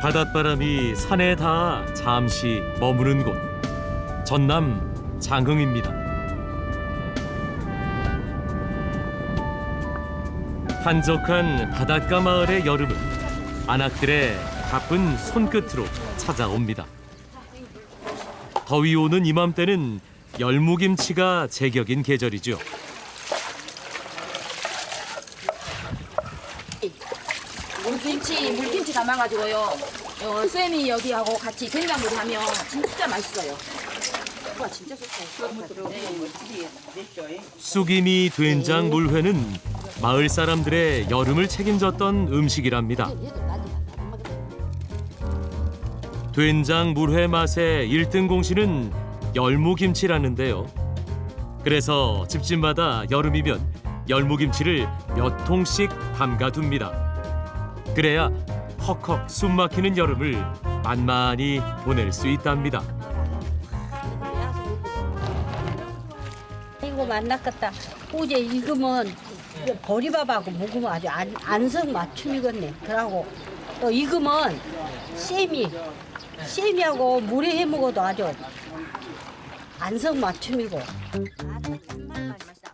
바닷바람이 산에 닿아 잠시 머무는 곳, 전남 장흥입니다. 한적한 바닷가 마을의 여름은 안악들의 바쁜 손끝으로 찾아옵니다. 더위 오는 이맘때는 열무김치가 제격인 계절이죠. 물김치 담아가지고요. 쌤이 여기하고 같이 된장물이 하면 진짜 맛있어요. 와, 진짜 좋다. 쑥이미 된장 물회는 마을 사람들의 여름을 책임졌던 음식이랍니다. 된장 물회 맛의 1등 공신은 열무김치라는데요. 그래서 집집마다 여름이면 열무김치를 몇 통씩 담가둡니다. 그래야 헉헉 숨막히는 여름을 만만히 보낼 수 있답니다. 이거 만났겠다. 어제 익으면 보리밥하고 먹으면 아주 안성 맞춤이겠네. 그러고 또 익으면 쌤이하고 물에 해 먹어도 아주 안성 맞춤이고.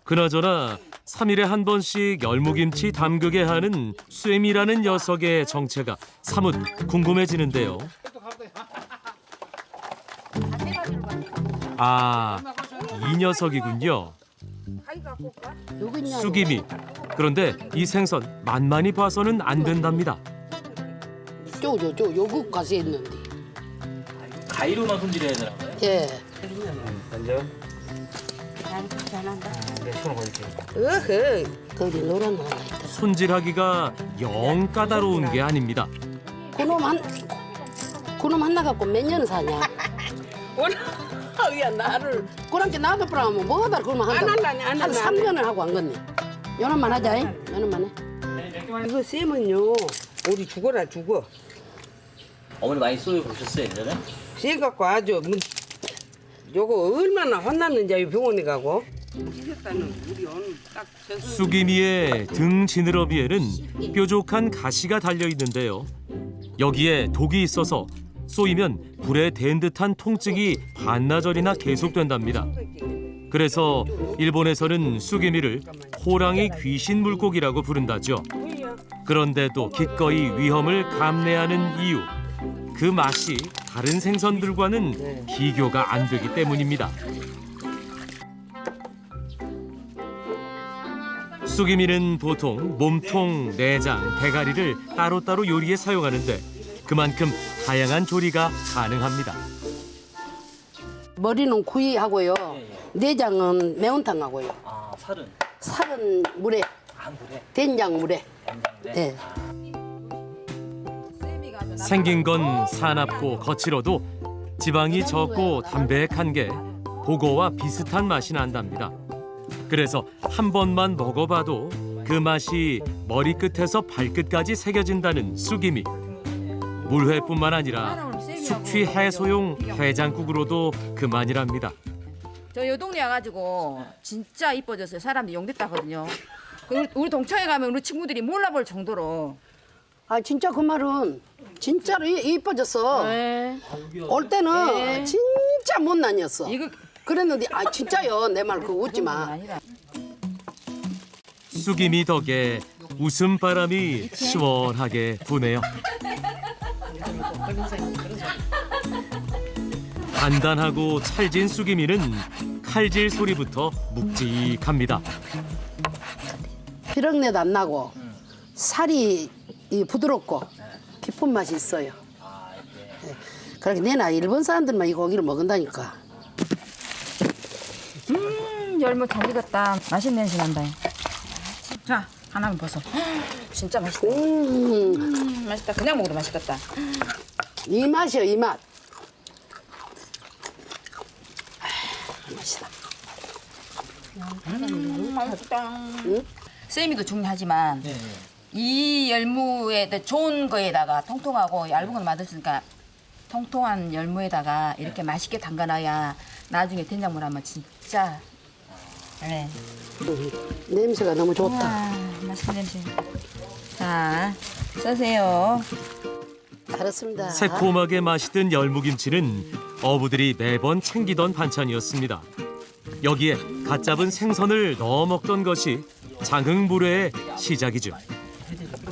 그나저나 3일에 한 번씩 열무김치 담그게 하는 쇠미라는 녀석의 정체가 사뭇 궁금해지는데요. 아, 이 녀석이군요. 쑥이미. 그런데 이 생선 만만히 봐서는 안 된답니다. 요거 가서 했는데. 가위로만 손질해야 되나 봐요? 예. 먼저 잘한다. 내 손을 걸릴게요. 거기 노란 거 하나 있다. 손질하기가 영 까다로운 게 아닙니다. 그놈 하나 갖고 몇 년 사냐? 야 나를 그렇게 나도 뿌라면 뭐다 그놈 한다. 안 한 3년을 하고 안 갔네. 요놈만 하자. 요놈만 해. 이거 쌤은요 우리 죽어라 죽어 어머니 많이 쏘여 보셨어요 예전에? 쌤 갖고 아주 요거 얼마나 혼났는지 병원에 가고 이겼다는 우리 오늘 딱 쑥이미의 등 지느러미에는 뾰족한 가시가 달려 있는데요. 여기에 독이 있어서 쏘이면 불에 댄 듯한 통증이 반나절이나 계속된답니다. 그래서 일본에서는 쑥이미를 호랑이 귀신 물고기라고 부른다죠. 그런데도 기꺼이 위험을 감내하는 이유, 그 맛이 다른 생선들과는 비교가 안 되기 때문입니다. 쑥이미는 보통 몸통, 내장, 대가리를 따로따로 요리에 사용하는데 그만큼 다양한 조리가 가능합니다. 머리는 구이하고요. 내장은 매운탕하고요. 아 살은? 살은 물에, 안 그래? 된장 물에. 된장인데? 예. 생긴 건 사납고 거칠어도 지방이 적고 담백한 게 보고와 비슷한 맛이 난답니다. 그래서 한 번만 먹어봐도 그 맛이 머리끝에서 발끝까지 새겨진다는 쑥이미. 물회뿐만 아니라 숙취 해소용 해장국으로도 그만이랍니다. 저 요 동네 와가지고 진짜 이뻐졌어요. 사람들이 용됐다거든요. 우리 동창회 가면 우리 친구들이 몰라볼 정도로. 아 진짜 그 말은 진짜로 이뻐졌어. 네. 올 때는 네. 진짜 못난이었어. 이거 그랬는데 아 진짜요. 내 말 그거 웃지 마. 아니라. 쑥이미 덕에 웃음바람이 시원하게 부네요. 단단하고 찰진 쑥이미는 칼질 소리부터 묵직합니다. 피렁내도 안 나고 살이 부드럽고 깊은 맛이 있어요. 예. 그렇게 내나 일본 사람들만 이 고기를 먹는다니까. 열무 잘 익었다. 맛있는 냄새 난다. 자, 하나만 벗어. 진짜 맛있다. 맛있다. 그냥 먹어도 맛있겠다. 이 맛이요, 이 맛. 맛있다. 맛있다. 쌤이도 중요하지만 이 열무에 좋은 거에다가 통통하고 얇은 걸 만들었으니까 통통한 열무에다가 이렇게 맛있게 담가놔야 나중에 된장물 하면 진짜 네. 냄새가 너무 좋다. 와, 맛있는 냄새. 자, 써세요. 그렇습니다. 새콤하게 맛있던 열무김치는 어부들이 매번 챙기던 반찬이었습니다. 여기에 갓 잡은 생선을 넣어 먹던 것이 장흥물회의 시작이죠.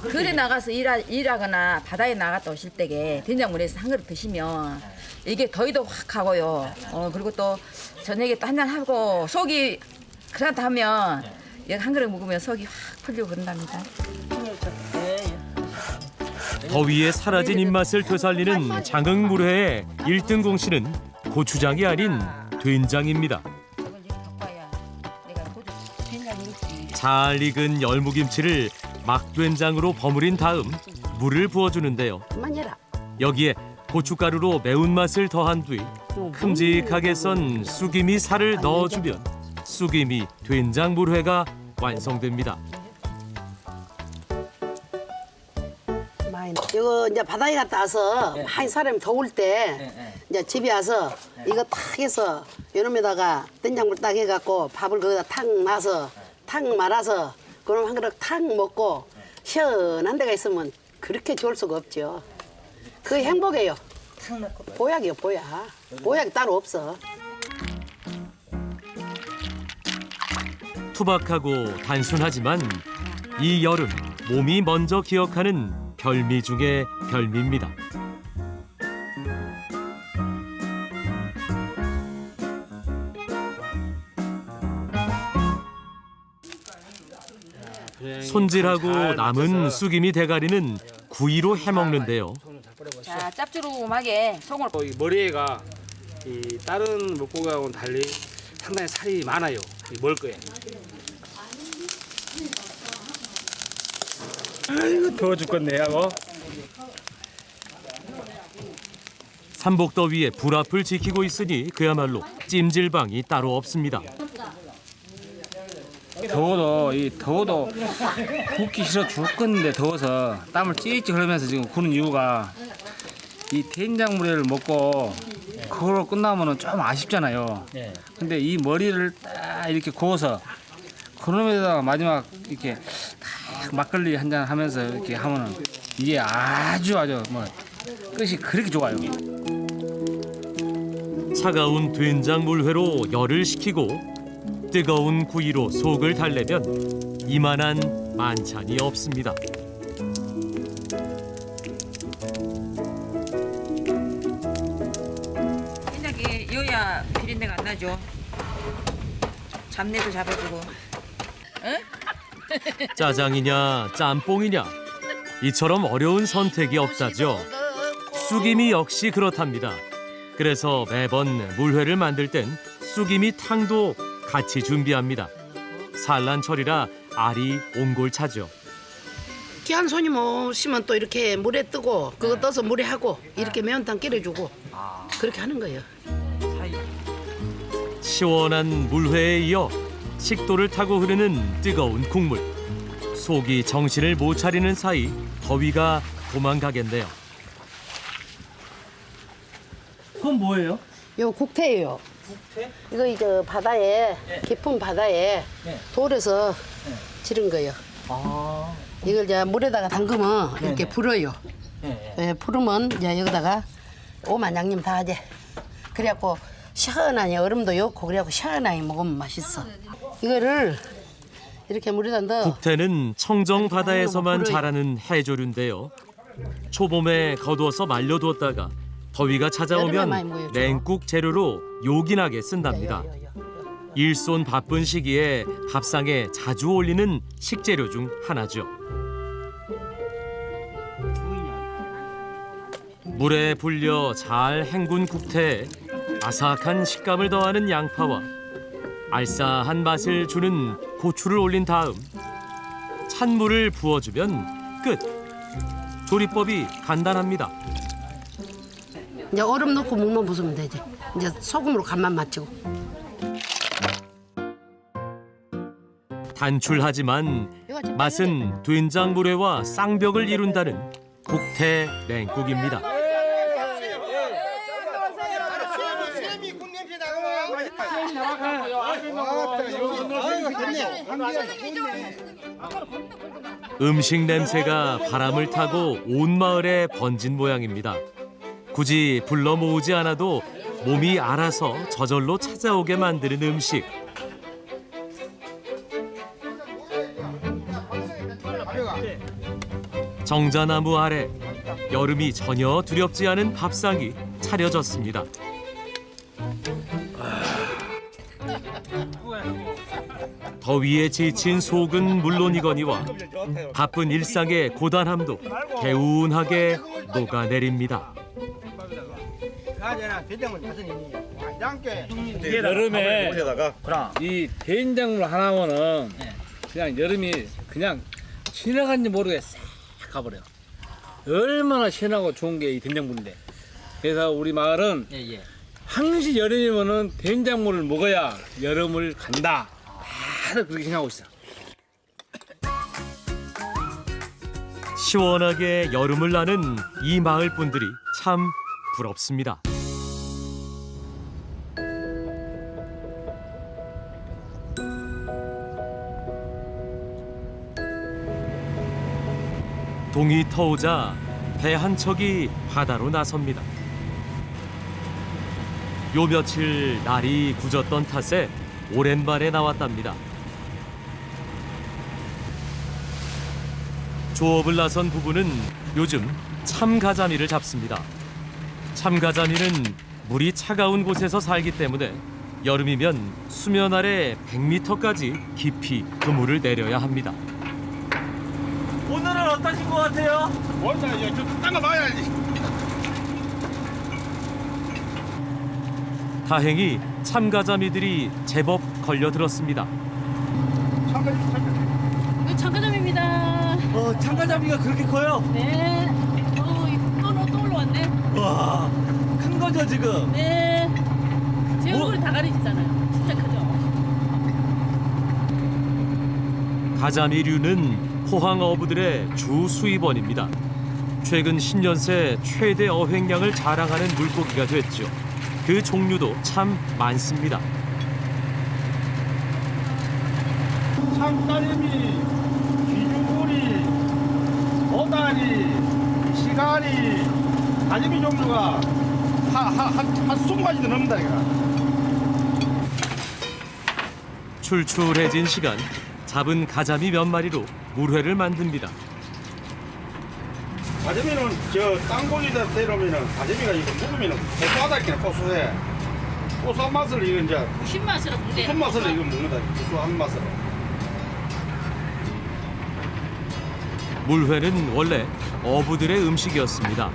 글에 나가서 일하거나 바다에 나갔다 오실 때에 된장물에서 한 그릇 드시면 이게 더위도 확 하고요. 그리고 또 저녁에 또 한잔 하고 속이 그렇다 하면 이거 한 그릇 먹으면 속이 확 풀리고 그런답니다. 더위에 사라진 입맛을 되살리는 장흥물회의 1등 공신은 고추장이 아닌 된장입니다. 이걸 이렇게 갖고 와야 내가 고추 된장이 있지. 잘 익은 열무김치를 막된장으로 버무린 다음 물을 부어주는데요. 그만 해라. 여기에 고춧가루로 매운맛을 더한 뒤 큼직하게 썬 쑥이미 살을 넣어주면 쑥이미 된장물회가 완성됩니다. 이거 이제 바다에 갔다 와서 한 사람이 더울 때 이제 집에 와서 이거 탁 해서 요놈에다가 된장물 딱 해갖고 밥을 거기다 탁 놔서 탁 말아서 그럼 한 그릇 탁 먹고 시원한 데가 있으면 그렇게 좋을 수가 없죠. 그게 행복이에요. 보약이요, 보약. 보약이 따로 없어. 투박하고 단순하지만 이 여름 몸이 먼저 기억하는 별미 중의 별미입니다. 손질하고 남은 쑥이미 대가리는 구이로 해먹는데요. 자, 짭조름하게 송을 이 머리에가 이 다른 물고기하고는 달리 상당히 살이 많아요. 이 먹을 거에. 아이고 더워 죽겠네 하고. 삼복더위에 불 앞을 지키고 있으니 그야말로 찜질방이 따로 없습니다. 더워도 굽기 싫어 죽겠는데 더워서 땀을 찌릿찌릿 흘리면서 지금 구는 이유가 이 된장물회를 먹고 그걸로 끝나면은 좀 아쉽잖아요. 근데 이 머리를 딱 이렇게 구워서 그놈에다가 마지막 이렇게 딱 막걸리 한 잔 하면서 이렇게 하면은 이게 아주 뭐 끝이 그렇게 좋아요. 차가운 된장물회로 열을 식히고 뜨거운 구이로 속을 달래면 이만한 만찬이 없습니다. 된장이 여야 비린내가 안 나죠. 잡내도 잡아주고. 짜장이냐 짬뽕이냐 이처럼 어려운 선택이 없다죠. 쑥이미 역시 그렇답니다. 그래서 매번 물회를 만들 땐 쑥이미 탕도 같이 준비합니다. 산란철이라 알이 옹골차죠. 귀한 손님 오시면 또 이렇게 물에 뜨고 그거 떠서 물에 하고 이렇게 매운탕 끓여주고 그렇게 하는 거예요. 시원한 물회에 이어 식도를 타고 흐르는 뜨거운 국물. 속이 정신을 못 차리는 사이 더위가 도망가겠네요. 그건 뭐예요? 요 국태예요. 국태? 이거 이제 바다에 깊은 바다에 돌에서 지른 거예요. 아, 이걸 이제 물에다가 담그면 이렇게 불어요. 예, 불으면 이제 여기다가 오만 양념 다 하지. 그래갖고 시원하니 얼음도 넣고 그래갖고 시원하게 먹으면 맛있어. 이거를 이렇게 물에다 넣어. 국태는 청정 바다에서만 자라는 해조류인데요. 초봄에 거두어서 말려두었다가 더위가 여름에 많이 찾아오면 모여줘. 냉국 재료로 요긴하게 쓴답니다. 일손 바쁜 시기에 밥상에 자주 올리는 식재료 중 하나죠. 물에 불려 잘 헹군 국태에 아삭한 식감을 더하는 양파와 알싸한 맛을 주는 고추를 올린 다음 찬물을 부어주면 끝. 조리법이 간단합니다. 이제 얼음 넣고 물만 부수면 되지. 이제 소금으로 간만 맞추고. 단출하지만 맛은 된장물회와 쌍벽을 이룬다는 국태 냉국입니다. 아, 음식 냄새가 바람을 타고 온 마을에 번진 모양입니다. 굳이 불러 모으지 않아도 몸이 알아서 저절로 찾아오게 만드는 음식. 정자나무 아래 여름이 전혀 두렵지 않은 밥상이 차려졌습니다. 더위에 지친 속은 물론이거니와 바쁜 일상의 고단함도 개운하게 녹아내립니다. 여름에 이 된장물 하나면은 그냥 여름이 그냥 지나간지 모르게 싹 가버려요. 얼마나 시원하고 좋은 게 이 된장물인데. 그래서 우리 마을은 항시 여름이면은 된장물을 먹어야 여름을 간다. 다들 그렇게 생각하고 있어. 시원하게 여름을 나는 이 마을 분들이 참 부럽습니다. 동이 터오자 배 한 척이 바다로 나섭니다. 요 며칠 날이 굳었던 탓에 오랜만에 나왔답니다. 조업을 나선 부부는 요즘 참가자미를 잡습니다. 참가자미는 물이 차가운 곳에서 살기 때문에 여름이면 수면 아래 100m까지 깊이 그물을 내려야 합니다. 오늘은 어떠신 것 같아요? 원래 좀 따가봐야지. 다행히 참가자미들이 제법 걸려들었습니다. 참가자입니다. 참가자미가 그렇게 커요? 네. 또 올라왔네. 와, 큰 거죠 지금? 네. 제 얼굴이 다 가리지잖아요. 진짜 크죠? 가자미류는 포항 어부들의 주 수입원입니다. 최근 10년 새 최대 어획량을 자랑하는 물고기가 됐죠. 그 종류도 참 많습니다. 참따개미, 귀중구리, 오다리, 시가리, 가재미 종류가 한 20가지도 넘는다 이거. 출출해진 시간, 잡은 가자미 몇 마리로 물회를 만듭니다. 가재미는 저 땅콩에다 때려면은 가재미가 이거 먹으면은 고소하다니까 고소해. 고소한 맛을 이거 이제 신맛으로 문제. 무슨 맛을 이거 먹는다. 고소한 맛을. 물회는 원래 어부들의 음식이었습니다.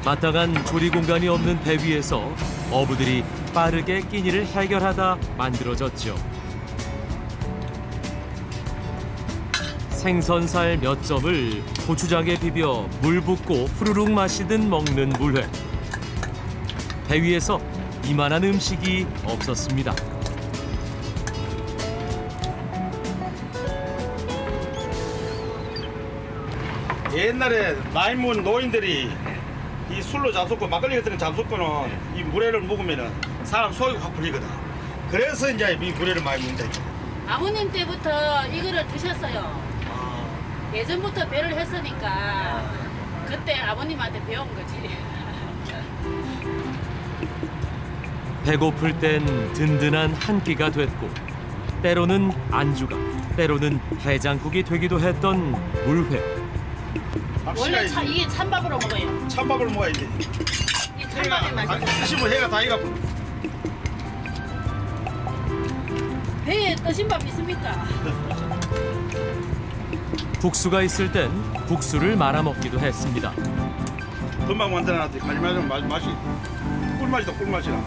마땅한 조리 공간이 없는 배 위에서 어부들이 빠르게 끼니를 해결하다 만들어졌죠. 생선살 몇 점을 고추장에 비벼 물 붓고 후루룩 마시듯 먹는 물회. 배 위에서 이만한 음식이 없었습니다. 옛날에 나이 먹은 노인들이 이 술로 잡숫고 막걸리 같은 거 잡숫고는 이 물회를 먹으면은 사람 속이 확 풀리거든. 그래서 이제 이 물회를 많이 먹는다. 아버님 때부터 이거를 드셨어요. 예전부터 배를 했으니까 그때 아버님한테 배운 거지. 배고플 땐 든든한 한 끼가 됐고 때로는 안주가, 때로는 해장국이 되기도 했던 물회. 원래 이게 찬밥으로 먹어요. 찬밥을 먹어야 돼. 이게 찬밥이 맛있어요. 드시면 해가 다 익어. 배에 떠신 밥 있습니까? 국수가 있을 땐 국수를 말아 먹기도 했습니다. 금방 만들어놨더니 가지마는 맛이 꿀맛이다 꿀맛이라.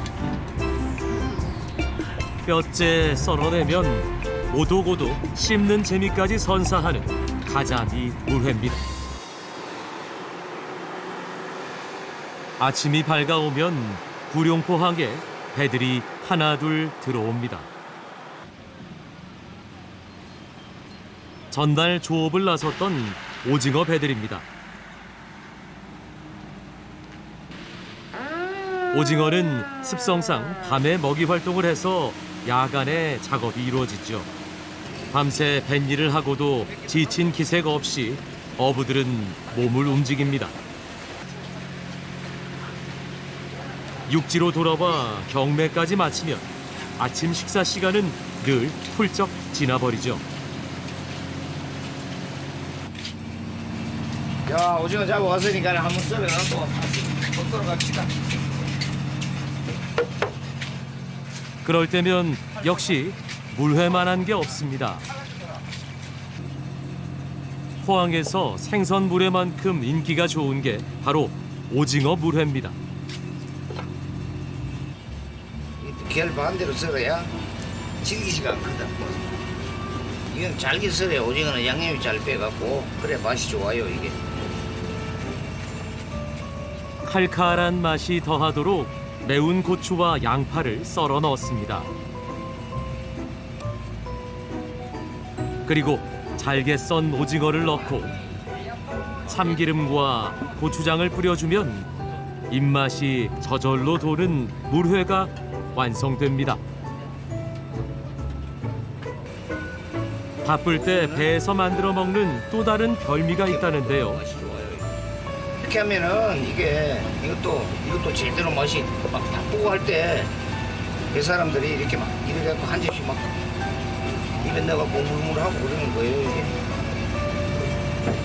뼈째 썰어내면 오독오독 씹는 재미까지 선사하는 가자미 물회입니다. 아침이 밝아오면 구룡포항에 배들이 하나둘 들어옵니다. 전날 조업을 나섰던 오징어 배들입니다. 오징어는 습성상 밤에 먹이 활동을 해서 야간에 작업이 이루어지죠. 밤새 뱃일을 하고도 지친 기색 없이 어부들은 몸을 움직입니다. 육지로 돌아와 경매까지 마치면 아침 식사 시간은 늘 훌쩍 지나버리죠. 야, 오징어 잡아왔으니까 한번 썰어갖고 먹으러 갑시다. 그럴 때면 역시 물회만한 게 없습니다. 포항에서 생선 물회만큼 인기가 좋은 게 바로 오징어 물회입니다. 결 반대로 썰어야 질기지가 않거든. 이건 잘게 썰어야 오징어는 양념이 잘 빼갖고 그래 맛이 좋아요 이게. 칼칼한 맛이 더하도록 매운 고추와 양파를 썰어 넣었습니다. 그리고 잘게 썬 오징어를 넣고 참기름과 고추장을 뿌려주면 입맛이 저절로 도는 물회가 완성됩니다. 바쁠 때 배에서 만들어 먹는 또 다른 별미가 있다는데요. 맛이 좋아요. 이렇게 하면은 이것도 제대로 맛이 막 바쁘고 할 때 그 사람들이 이렇게 막 이래갖고 한 접시 막 입에 넣어갖고 물물하고 그러는 거예요 이게.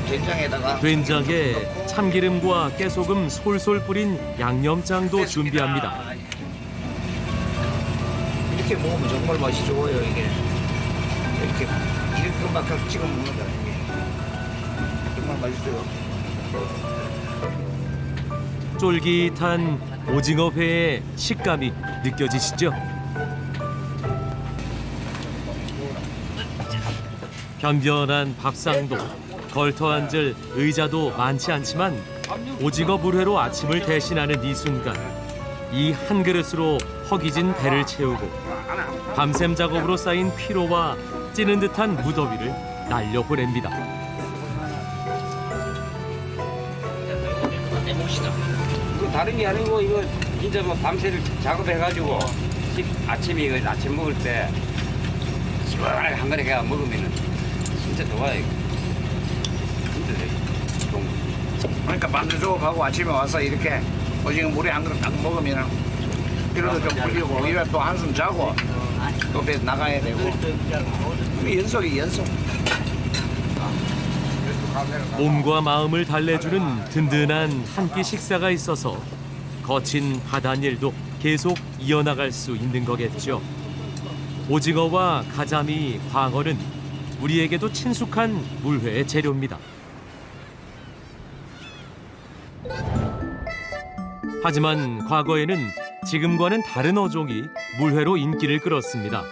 된장에다가 된장에 참기름과 깨소금 솔솔 뿌린 양념장도 준비합니다. 이렇게 먹으면 정말 맛이 좋아요 이게. 이렇게 막 찍어 먹는다 이게. 정말 맛있어요. 쫄깃한 오징어회의 식감이 느껴지시죠? 변변한 밥상도 걸터 앉을 의자도 많지 않지만 오징어 물회로 아침을 대신하는 이 순간 이 한 그릇으로 허기진 배를 채우고 밤샘 작업으로 쌓인 피로와 찌는 듯한 무더위를 날려보냅니다. 이거 다른 게 아니고 이거 진짜 뭐 밤새를 작업해가지고 아침에 이거 아침 먹을 때 시원하게 한 그릇 그냥 먹으면은 진짜 좋아요. 이거. 진짜 좋은 거. 그러니까 밤새 작업하고 아침에 와서 이렇게 오징어 물에 한 그릇 딱 먹으면 피로도 좀 풀리고 이래 또 한숨 자고 또 배 나가야 되고 연속이 연속. 몸과 마음을 달래주는 든든한 한 끼 식사가 있어서 거친 바닷일도 계속 이어나갈 수 있는 거겠죠. 오징어와 가자미, 광어는 우리에게도 친숙한 물회의 재료입니다. 하지만 과거에는 지금과는 다른 어종이 물회로 인기를 끌었습니다.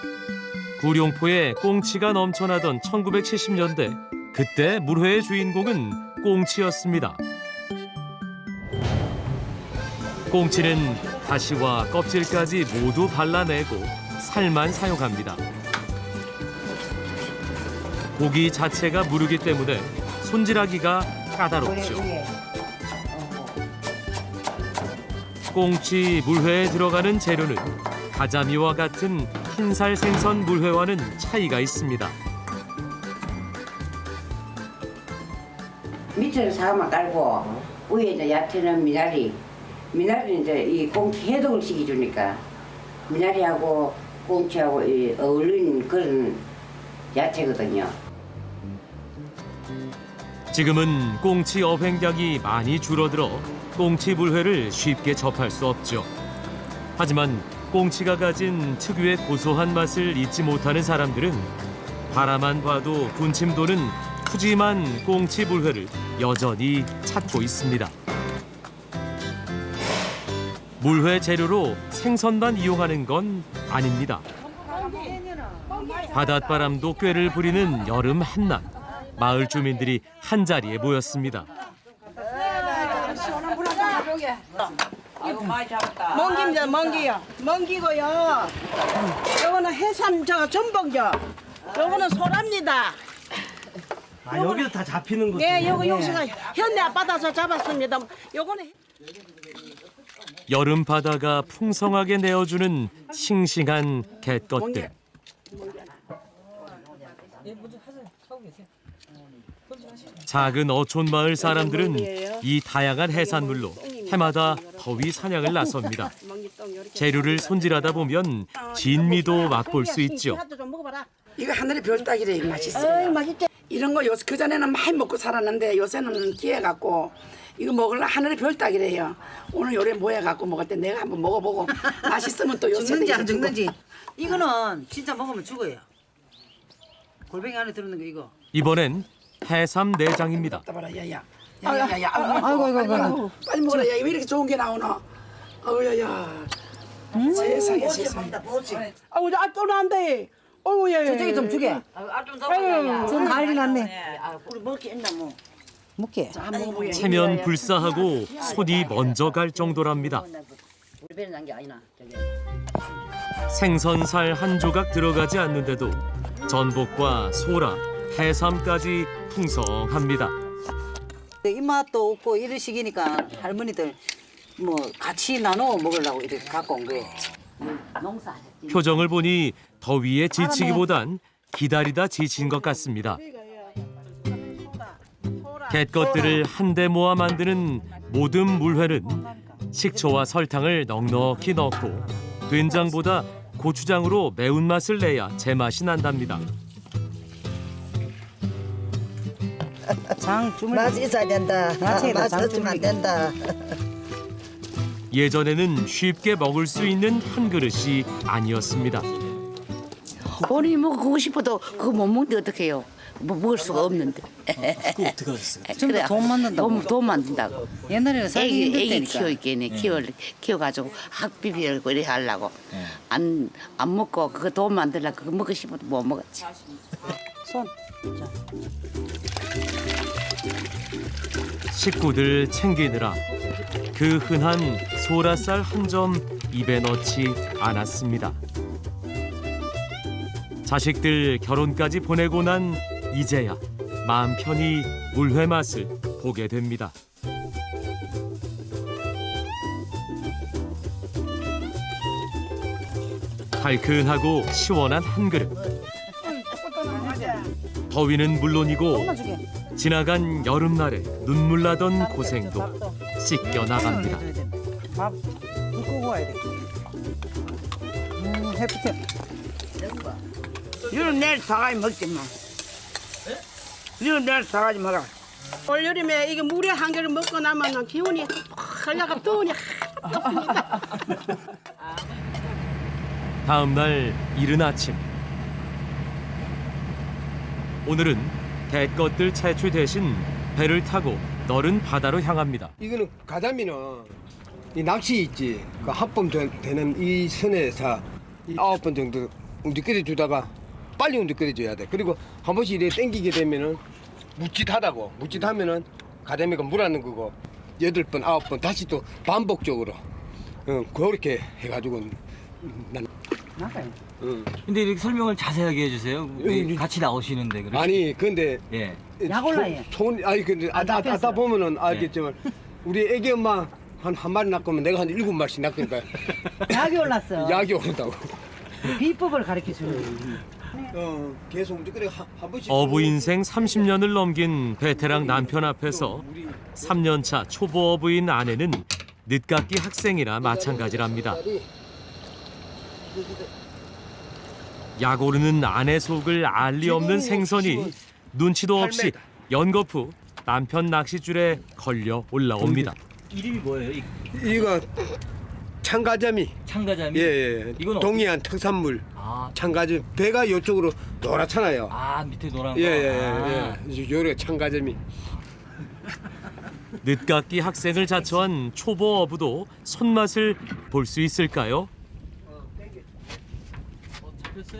구룡포에 꽁치가 넘쳐나던 1970년대, 그때 물회의 주인공은 꽁치였습니다. 꽁치는 가시와 껍질까지 모두 발라내고 살만 사용합니다. 고기 자체가 무르기 때문에 손질하기가 까다롭죠. 꽁치 물회에 들어가는 재료는 가자미와 같은 흰살 생선 물회와는 차이가 있습니다. 밑에는 사과만 깔고 위에 이제 야채는 미나리는 이제 이 꽁치 해독을 시켜주니까 미나리하고 꽁치하고 어울리는 그런 야채거든요. 지금은 꽁치 어획량이 많이 줄어들어 꽁치 물회를 쉽게 접할 수 없죠. 하지만 꽁치가 가진 특유의 고소한 맛을 잊지 못하는 사람들은 바라만 봐도 군침 도는 푸짐한 꽁치 물회를 여전히 찾고 있습니다. 물회 재료로 생선만 이용하는 건 아닙니다. 바닷바람도 꾀를 부리는 여름 한낮, 마을 주민들이 한자리에 모였습니다. 멍기입니다. 멍기요. 멍기고요. 요거는 해삼 전복요. 요거는 소랍니다. 아, 여기서 다 잡히는 거죠? 네, 요거 용수가 현대 앞바다에서 잡았습니다. 요거는 여름 바다가 풍성하게 내어주는 싱싱한 갯것들. 작은 어촌 마을 사람들은 이 다양한 해산물로 해마다 더위 사냥을 나섭니다. 재료를 손질하다 보면 진미도 맛볼 수 있죠. 이거 하늘의 별따기래 맛있어요. 이런 거 요새 그전에는 많이 먹고 살았는데 요새는 기회갖고 이거 먹으려 하늘의 별따기래요. 오늘 요래 모여갖고 먹을 때 내가 한번 먹어보고 맛있으면 또 요새 죽는지 안 죽는지 이거는 진짜 먹으면 죽어요. 골뱅이 안에 들어있는 거 이거. 이번엔 해삼 내장입니다. 야야야. 아이고. 빨리 먹어라. 야, 왜 이렇게 좋은 게 나오나? 어우야야. 세상에. 아우 또 안 돼. 어우 야. 저쪽에 좀 주게. 좀 난리 났네. 우리 먹기 있나 뭐. 먹게. 체면 불사하고 손이 먼저 갈 정도랍니다. 우리 배는 난게 아니나. 생선살 한 조각 들어가지 않는데도 전복과 소라, 해삼까지 풍성합니다. 입맛도 없고 이런 시기니까 할머니들 뭐 같이 나눠 먹으려고 이렇게 갖고 온 거예요. 표정을 보니 더위에 지치기보단 기다리다 지친 것 같습니다. 갯것들을 한데 모아 만드는 모듬 물회는 식초와 설탕을 넉넉히 넣고 된장보다 고추장으로 매운맛을 내야 제맛이 난답니다. 맛이 있어야 된다. 맛이 없으면 안 된다. 예전에는 쉽게 먹을 수 있는 한 그릇이 아니었습니다. 본인이 먹고 싶어도 그거 못 먹는데 어떡해요? 뭐 먹을 수가 없는데. 그거 어떻게 하셨어요? 그래, 돈 만든다고. 돈 만든다고. 옛날에는 살기 애기 힘들다니까. 키워가지고 학비비고 이래 하려고. 안 먹고 그거 돈 만들려고 그거 먹고 싶어도 못 먹었지. 손. 식구들 챙기느라 그 흔한 소라살 한 점 입에 넣지 않았습니다. 자식들 결혼까지 보내고 난 이제야 마음 편히 물회 맛을 보게 됩니다. 달큰하고 시원한 한 그릇. 더위는 물론이고 지나간 여름날에 눈물 나던 고생도 씻겨 나갑니다. 밥 붓고 구워야 돼. 해프트. 이런 내일 사가지 먹지 마. 이런 내일 사가지 먹어. 올 여름에 이게 물에 한 개를 먹고 나면 기운이 확 올라가 더우니 다음 날 이른 아침. 오늘은 갯것들 채취 대신 배를 타고 너른 바다로 향합니다. 이거는 가자미는 이 낚시 있지. 그 합범 되는 이 선에서 9번 정도 움직여 주다가 빨리 움직여 줘야 돼. 그리고 한 번씩 이래 땡기게 되면은 묻짓하다고. 묻짓하면은 가자미가 물하는 거고 8번, 9번 다시 또 반복적으로 그렇게 해가지고 난. 근데 이렇게 설명을 자세하게 해주세요. 우리 같이 나오시는데 그렇죠? 아니 근데 예. 약 올라요. 손 아니 근데 아다 보면은 알겠지만 우리 애기 엄마 한 마리 낳고면 내가 한 7마리씩 낳으니까 약이 올랐어. 약이 오른다고. 비법을 가르쳐 주는. 계속 움직여 한 번씩. 어부 인생 30년을 넘긴 베테랑 남편 앞에서 3년차 초보 어부인 아내는 늦깎이 학생이라 마찬가지랍니다. 약 오르는 아내 속을 알 리 없는 생선이 눈치도 없이 연거푸 남편 낚싯줄에 걸려 올라옵니다. 이름이 뭐예요? 이거 창가자미. 창가자미? 예. 이건 동해안 특산물. 아, 창가자미. 배가 이쪽으로 노랗잖아요. 아 밑에 노란 거. 예. 요래 창가자미. 늦깎이 학생을 자처한 초보 어부도 손맛을 볼 수 있을까요?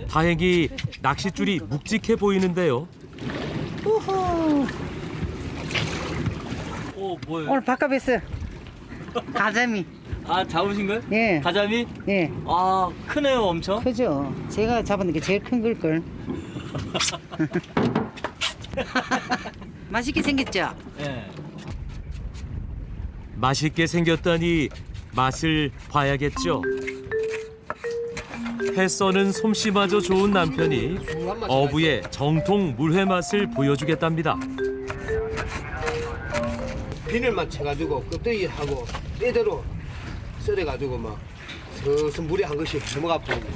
다행히 낚싯줄이 묵직해 보이는데요. 우후. 뭐예요? 오늘 바꿔뵀어. 가자미. 아 잡으신 거예요? 예. 가자미? 예. 아 크네요 엄청. 크죠. 제가 잡은 게 제일 큰 걸걸. 맛있게 생겼죠? 예. 맛있게 생겼다니 맛을 봐야겠죠. 회 써는 솜씨마저 좋은 남편이 어부의 정통 물회 맛을 보여주겠답니다. 비늘만 쳐가지고 껍데기하고 때대로 썰어가지고 막 서서 물에 한 것씩 넘어가 버리고.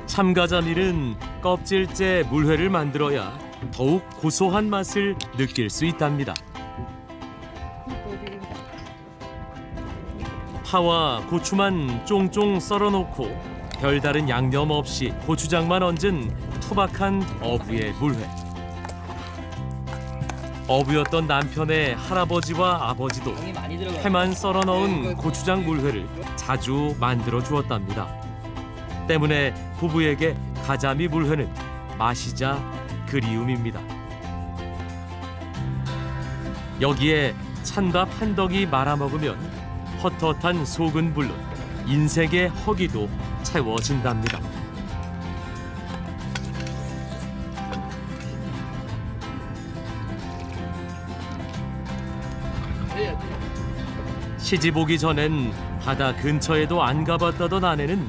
참가자밀은 껍질째 물회를 만들어야 더욱 고소한 맛을 느낄 수 있답니다. 파와 고추만 쫑쫑 썰어놓고 별다른 양념 없이 고추장만 얹은 투박한 어부의 물회. 어부였던 남편의 할아버지와 아버지도 회만 썰어 넣은 고추장 물회를 자주 만들어 주었답니다. 때문에 부부에게 가자미 물회는 마시자 그리움입니다. 여기에 찬밥 한 덕이 말아 먹으면 헛헛한 속은 물론 인생의 허기도 채워진답니다. 시집 오기 전엔 바다 근처에도 안 가봤다던 아내는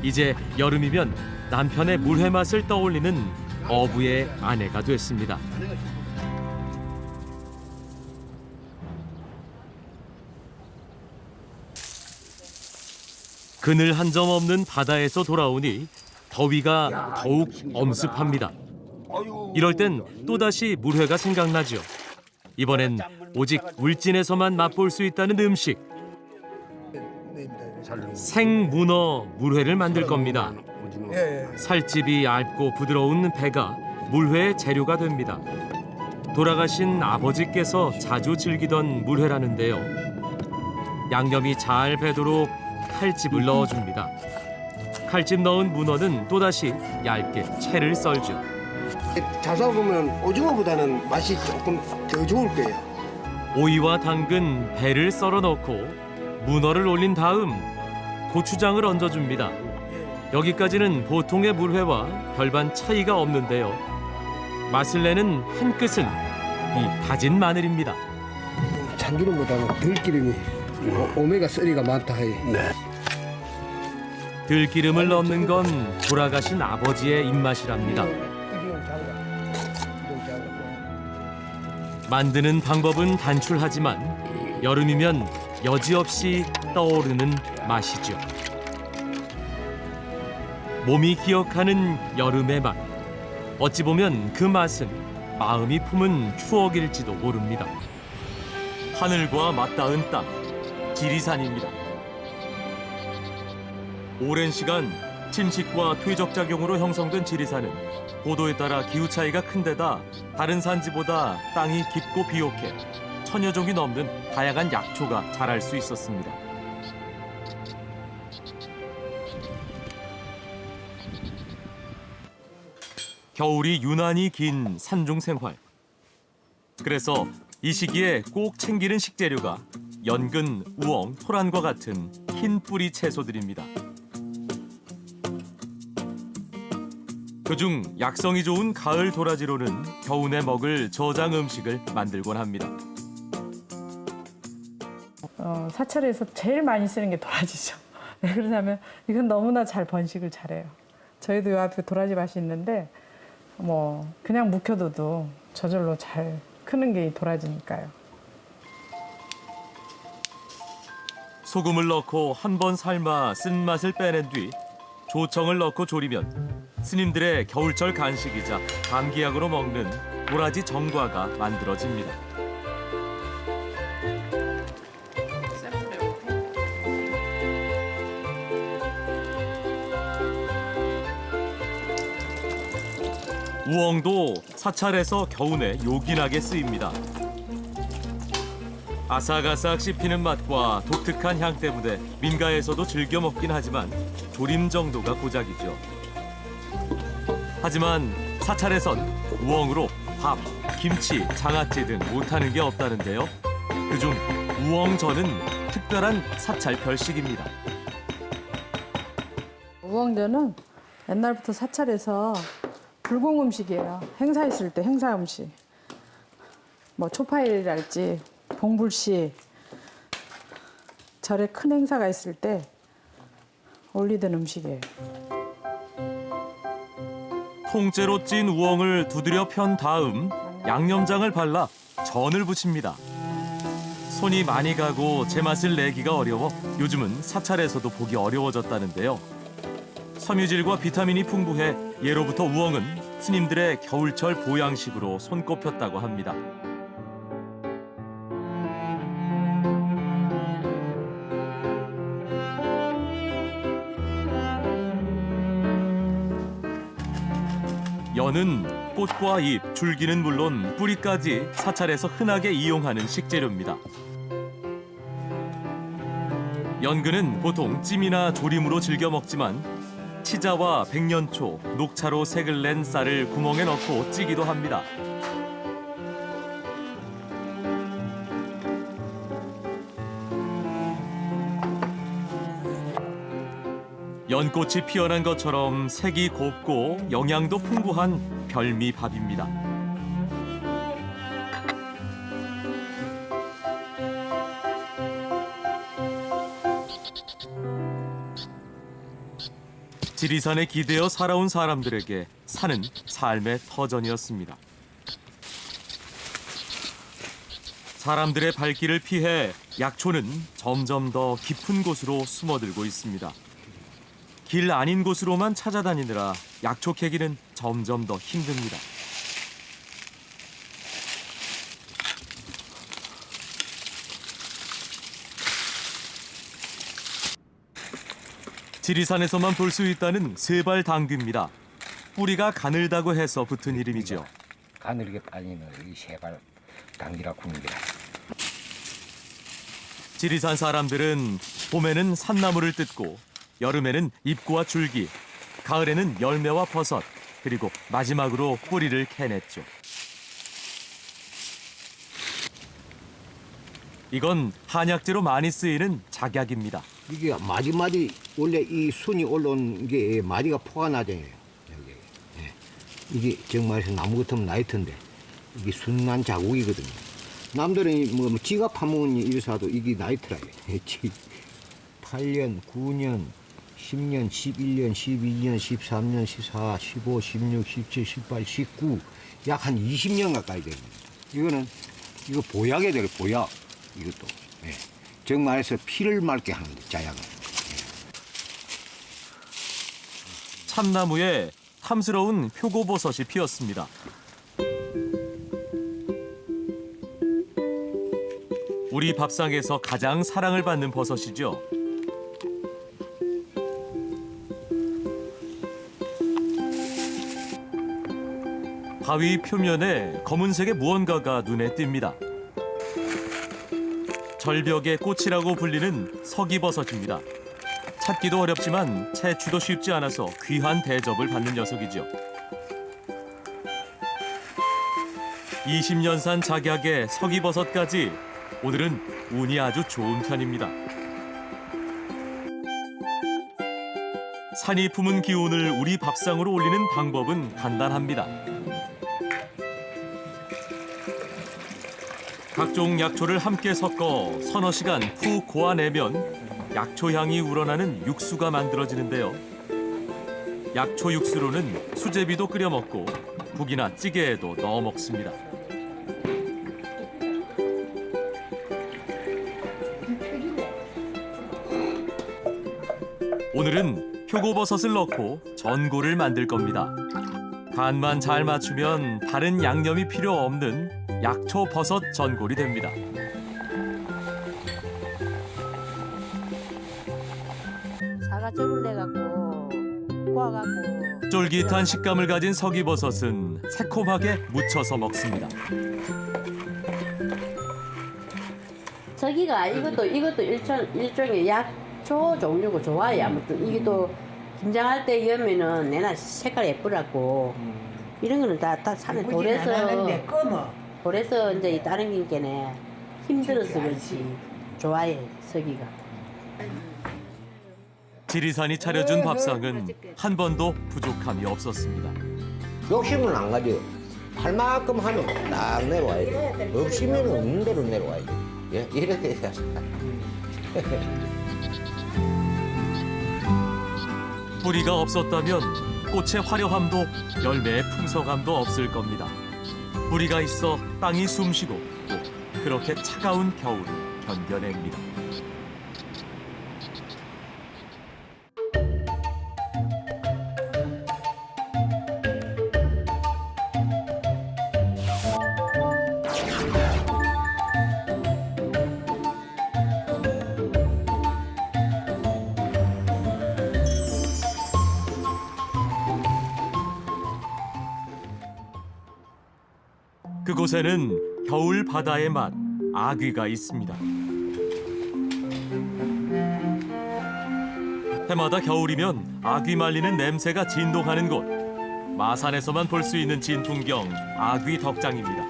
이제 여름이면 남편의 물회 맛을 떠올리는 어부의 아내가 됐습니다. 그늘 한 점 없는 바다에서 돌아오니 더위가 더욱 엄습합니다. 이럴 땐 또다시 물회가 생각나죠. 이번엔 오직 울진에서만 맛볼 수 있다는 음식. 생문어 물회를 만들 겁니다. 살집이 얇고 부드러운 배가 물회의 재료가 됩니다. 돌아가신 아버지께서 자주 즐기던 물회라는데요. 양념이 잘 배도록 칼집을 넣어줍니다. 칼집 넣은 문어는 또다시 얇게 채를 썰죠. 잡숴보면 오징어보다는 맛이 조금 더 좋을 거예요. 오이와 당근, 배를 썰어 넣고 문어를 올린 다음 고추장을 얹어줍니다. 여기까지는 보통의 물회와 별반 차이가 없는데요. 맛을 내는 한 끝은 이 다진 마늘입니다. 참기름보다는 들기름이 오메가3가 많다 하이. 들기름을 넣는 건 돌아가신 아버지의 입맛이랍니다. 만드는 방법은 단출하지만 여름이면 여지없이 떠오르는 맛이죠. 몸이 기억하는 여름의 맛. 어찌 보면 그 맛은 마음이 품은 추억일지도 모릅니다. 하늘과 맞닿은 땅, 지리산입니다. 오랜 시간 침식과 퇴적작용으로 형성된 지리산은 고도에 따라 기후 차이가 큰 데다 다른 산지보다 땅이 깊고 비옥해 천여 종이 넘는 다양한 약초가 자랄 수 있었습니다. 겨울이 유난히 긴 산중 생활. 그래서 이 시기에 꼭 챙기는 식재료가 연근, 우엉, 토란과 같은 흰 뿌리 채소들입니다. 그중 약성이 좋은 가을 도라지로는 겨우내 먹을 저장 음식을 만들곤 합니다. 사찰에서 제일 많이 쓰는 게 도라지죠. 왜 그러냐면 이건 너무나 잘 번식을 잘해요. 저희도 요 앞에 도라지 밭이 있는데 뭐 그냥 묵혀둬도 저절로 잘 크는 게 이 도라지니까요. 소금을 넣고 한 번 삶아 쓴맛을 빼낸 뒤 조청을 넣고 졸이면 스님들의 겨울철 간식이자 감기약으로 먹는 도라지 정과가 만들어집니다. 우엉도 사찰에서 겨우내 요긴하게 쓰입니다. 아삭아삭 씹히는 맛과 독특한 향 때문에 민가에서도 즐겨 먹긴 하지만 조림 정도가 고작이죠. 하지만 사찰에선 우엉으로 밥, 김치, 장아찌 등 못하는 게 없다는데요. 그중 우엉전은 특별한 사찰 별식입니다. 우엉전은 옛날부터 사찰에서 불공 음식이에요. 행사 있을 때 행사 음식. 뭐 초파일이랄지 봉불씨 절에 큰 행사가 있을 때 올리던 음식이에요. 통째로 찐 우엉을 두드려 편 다음 양념장을 발라 전을 부칩니다. 손이 많이 가고 제맛을 내기가 어려워 요즘은 사찰에서도 보기 어려워졌다는데요. 섬유질과 비타민이 풍부해 예로부터 우엉은 스님들의 겨울철 보양식으로 손꼽혔다고 합니다. 연은 꽃과 잎, 줄기는 물론 뿌리까지 사찰에서 흔하게 이용하는 식재료입니다. 연근은 보통 찜이나 조림으로 즐겨 먹지만 치자와 백년초, 녹차로 색을 낸 쌀을 구멍에 넣고 찌기도 합니다. 연꽃이 피어난 것처럼 색이 곱고 영양도 풍부한 별미밥입니다. 지리산에 기대어 살아온 사람들에게 산은 삶의 터전이었습니다. 사람들의 발길을 피해 약초는 점점 더 깊은 곳으로 숨어들고 있습니다. 길 아닌 곳으로만 찾아다니느라 약초 캐기는 점점 더 힘듭니다. 지리산에서만 볼 수 있다는 세발 당귀입니다. 뿌리가 가늘다고 해서 붙은 이름이죠. 가늘게 빨리는 이 세발 당귀라고 부르는 게. 지리산 사람들은 봄에는 산나물을 뜯고 여름에는 잎과 줄기, 가을에는 열매와 버섯, 그리고 마지막으로 뿌리를 캐냈죠. 이건 한약재로 많이 쓰이는 작약입니다. 이게 마디마디 원래 이 순이 올라온 게 마디가 포가 나잖아요. 여기. 예. 이게 정말에서 나무 같으면 나이트인데 이게 순난 자국이거든요. 남들은 뭐 지가 파먹은 일사도 이게 나이트라요. 8년, 9년, 10년, 11년, 12년, 13년, 14, 15, 16, 17, 18, 19, 약 한 20년 가까이 됩니다. 이거는 이거 보약이 돼요. 보약. 이것도. 예. 정말에서 피를 맑게 하는 자약은. 참나무에 탐스러운 표고버섯이 피었습니다. 우리 밥상에서 가장 사랑을 받는 버섯이죠. 바위 표면에 검은색의 무언가가 눈에 띕니다. 절벽의 꽃이라고 불리는 서기버섯입니다. 찾기도 어렵지만 채취도 쉽지 않아서 귀한 대접을 받는 녀석이죠. 20년산 작약에 서기버섯까지 오늘은 운이 아주 좋은 편입니다. 산이 품은 기운을 우리 밥상으로 올리는 방법은 간단합니다. 각종 약초를 함께 섞어 서너 시간 푹 고아내면 약초 향이 우러나는 육수가 만들어지는데요. 약초 육수로는 수제비도 끓여 먹고 국이나 찌개에도 넣어 먹습니다. 오늘은 표고버섯을 넣고 전골을 만들 겁니다. 간만 잘 맞추면 다른 양념이 필요 없는 약초 버섯 전골이 됩니다. 사과즙을 내갖고 구워갖고 쫄깃한 식감을 가진 서기버섯은 새콤하게 무쳐서 먹습니다. 저기가 이것도 일종의 약초 종류고 좋아해. 아무튼 이게 또 김장할 때 여면은 내나 색깔 예쁘라고 이런 거는 다 산에 돌에서 이제 다른 게네 힘들어서 그렇지 좋아해 서기가. 지리산이 차려준 밥상은 한 번도 부족함이 없었습니다. 욕심은 안 가져요. 할 만큼 하면 딱 내려와야 돼. 없으면 없는 대로 내려와야 돼. 예? 이렇게 해서. 뿌리가 없었다면 꽃의 화려함도 열매의 풍성함도 없을 겁니다. 뿌리가 있어 땅이 숨쉬고 또 그렇게 차가운 겨울을 견뎌냅니다. 그곳에는 겨울 바다의 맛, 아귀가 있습니다. 해마다 겨울이면 아귀 말리는 냄새가 진동하는 곳. 마산에서만 볼 수 있는 진풍경, 아귀 덕장입니다.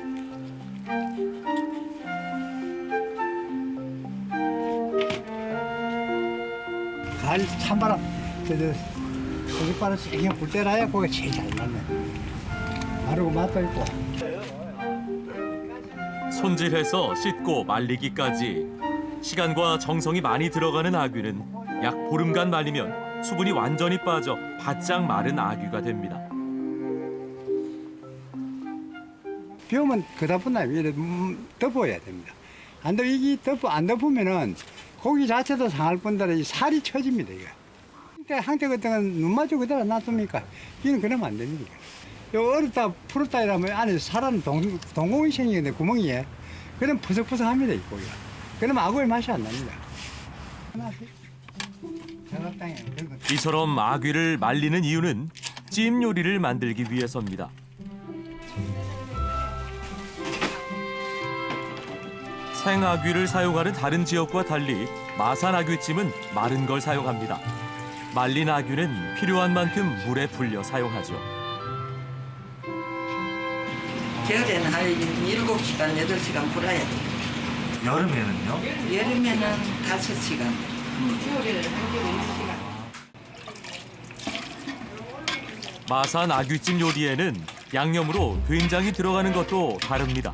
가을 찬바람, 고깃바람 세게 불 때라야 고기 제일 잘 맞네. 마르고 맛도 있고. 손질해서 씻고 말리기까지 시간과 정성이 많이 들어가는 아귀는 약 보름간 말리면 수분이 완전히 빠져 바짝 마른 아귀가 됩니다. 비 오면 그다 보나 이래 덮어야 됩니다. 안 덮으면은 고기 자체도 상할 뿐더러 이 살이 처집니다. 이게 한때 같은 건 눈 맞고 그대로 놔둡니까? 이는 그러면 안 됩니다. 얼었다 풀었다 이러면 안에 살은 동공이 생기는데 구멍이에 그럼 푸석푸석합니다 이 고기가. 그러면 아구의 맛이 안 납니다. 이처럼 아귀를 말리는 이유는 찜 요리를 만들기 위해서입니다. 생아귀를 사용하는 다른 지역과 달리 마산 아귀찜은 마른 걸 사용합니다. 말린 아귀는 필요한 만큼 물에 불려 사용하죠. 겨울에는 한 7시간, 8시간 불어야 돼요. 여름에는요? 여름에는 5시간. 마산 아귀찜 요리에는 양념으로 된장이 들어가는 것도 다릅니다.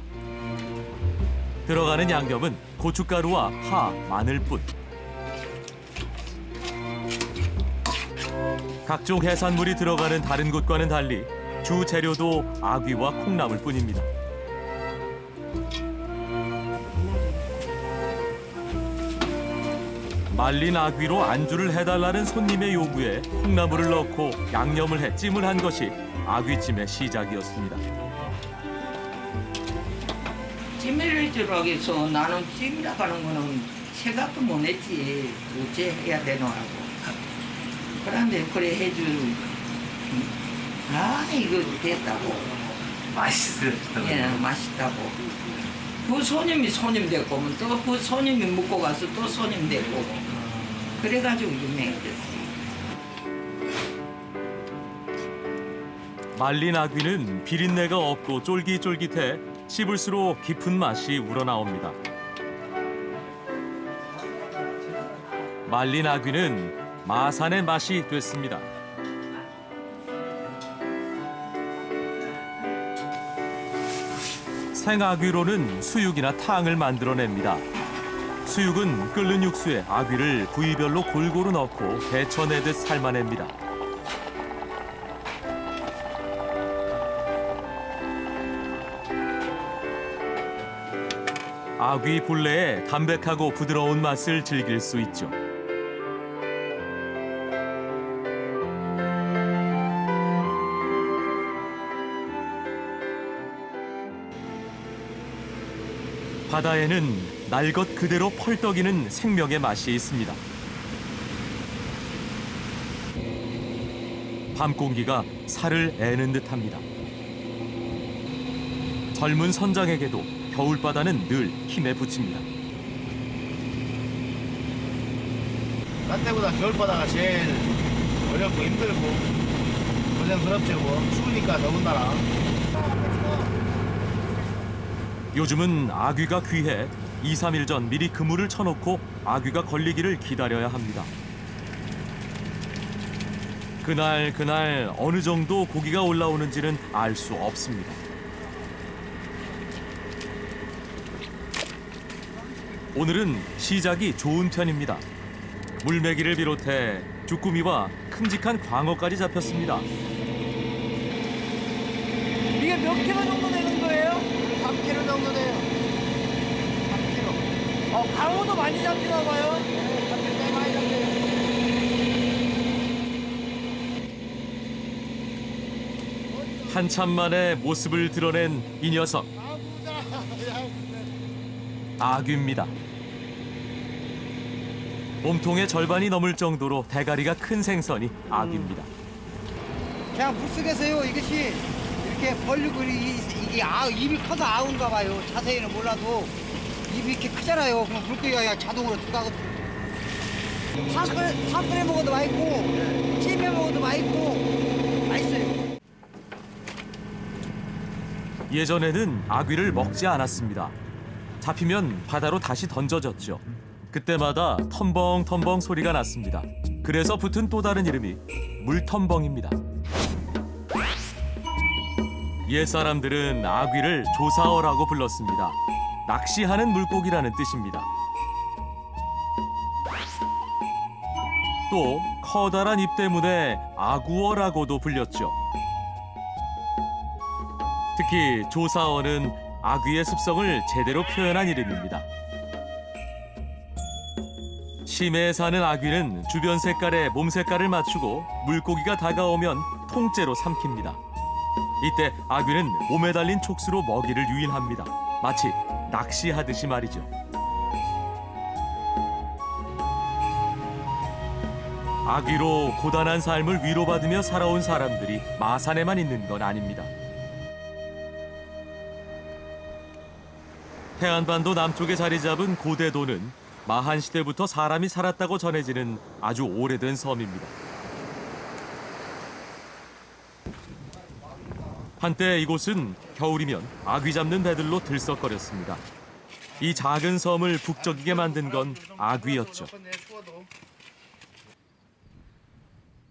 들어가는 양념은 고춧가루와 파, 마늘뿐. 각종 해산물이 들어가는 다른 곳과는 달리 주 재료도 아귀와 콩나물 뿐입니다. 말린 아귀로 안주를 해달라는 손님의 요구에 콩나물을 넣고 양념을 해 찜을 한 것이 아귀찜의 시작이었습니다. 찜을 들어가서 나는 찜이라고 하는 거는 생각도 못 했지. 어째 해야 되노 하고. 그런데 그래 해줄 이거 됐다고. 맛있었다고. 예, 맛있다고. 그 손님이 손님 됐고, 또 그 손님이 먹고 가서 또 손님 됐고. 그래가지고 유명해졌어요. 말린 아귀는 비린내가 없고 쫄깃쫄깃해 씹을수록 깊은 맛이 우러나옵니다. 말린 아귀는 마산의 맛이 됐습니다. 생아귀로는 수육이나 탕을 만들어냅니다. 수육은 끓는 육수에 아귀를 부위별로 골고루 넣고 데쳐내듯 삶아냅니다. 아귀 본래의 담백하고 부드러운 맛을 즐길 수 있죠. 바다에는 날 것 그대로 펄떡이는 생명의 맛이 있습니다. 밤 공기가 살을 애는 듯합니다. 젊은 선장에게도 겨울바다는 늘 힘에 부칩니다. 딴 때보다 겨울바다가 제일 어렵고 힘들고 고생스럽죠. 추우니까 더군다나. 요즘은 아귀가 귀해 2, 3일 전 미리 그물을 쳐놓고 아귀가 걸리기를 기다려야 합니다. 그날 어느 정도 고기가 올라오는지는 알 수 없습니다. 오늘은 시작이 좋은 편입니다. 물메기를 비롯해 주꾸미와 큰 큼직한 광어까지 잡혔습니다. 이게 몇 킬로 정도 되는 거예요? 3킬로 정도 돼요. 3킬로. 광어도 많이 잡히나 봐요? 네, 잡힐 때 많이 잡혀요. 한참 만에 모습을 드러낸 이 녀석. 아귀입니다. 몸통의 절반이 넘을 정도로 대가리가 큰 생선이 아귀입니다. 그냥 물속에서요 이것이 이렇게 벌리고 이게 입이 커서 아우인가 봐요. 자세히는 몰라도 입이 이렇게 크잖아요. 그럼 물고기가 그냥 자동으로 들어가거든요. 산불에 먹어도 맛있고 찜에 먹어도 맛있고 맛있어요. 예전에는 아귀를 먹지 않았습니다. 잡히면 바다로 다시 던져졌죠. 그때마다 텀벙텀벙 소리가 났습니다. 그래서 붙은 또 다른 이름이 물텀벙입니다. 옛사람들은 아귀를 조사어라고 불렀습니다. 낚시하는 물고기라는 뜻입니다. 또 커다란 입 때문에 아구어라고도 불렸죠. 특히 조사어는 아귀의 습성을 제대로 표현한 이름입니다. 심해에 사는 아귀는 주변 색깔에 몸 색깔을 맞추고 물고기가 다가오면 통째로 삼킵니다. 이때 아귀는 몸에 달린 촉수로 먹이를 유인합니다. 마치 낚시하듯이 말이죠. 아귀로 고단한 삶을 위로받으며 살아온 사람들이 마산에만 있는 건 아닙니다. 해안반도 남쪽에 자리 잡은 고대도는 마한 시대부터 사람이 살았다고 전해지는 아주 오래된 섬입니다. 한때 이곳은 겨울이면 아귀 잡는 배들로 들썩거렸습니다. 이 작은 섬을 북적이게 만든 건 아귀였죠.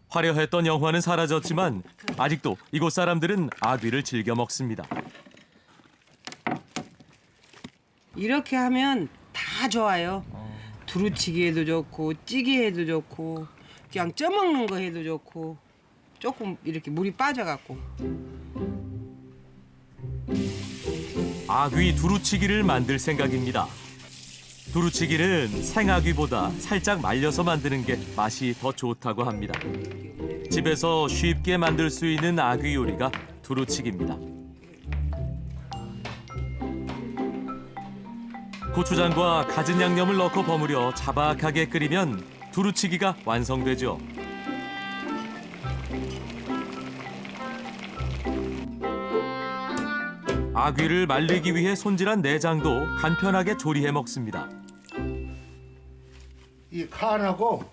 화려했던 영화는 사라졌지만 아직도 이곳 사람들은 아귀를 즐겨 먹습니다. 이렇게 하면 다 좋아요. 두루치기 해도 좋고 찌개 해도 좋고 그냥 쪄먹는 거 해도 좋고 조금 이렇게 물이 빠져갖고. 아귀 두루치기를 만들 생각입니다. 두루치기는 생아귀보다 살짝 말려서 만드는 게 맛이 더 좋다고 합니다. 집에서 쉽게 만들 수 있는 아귀 요리가 두루치기입니다. 고추장과 갖은 양념을 넣고 버무려 자박하게 끓이면 두루치기가 완성되죠. 아귀를 말리기 위해 손질한 내장도 간편하게 조리해 먹습니다. 이 칼하고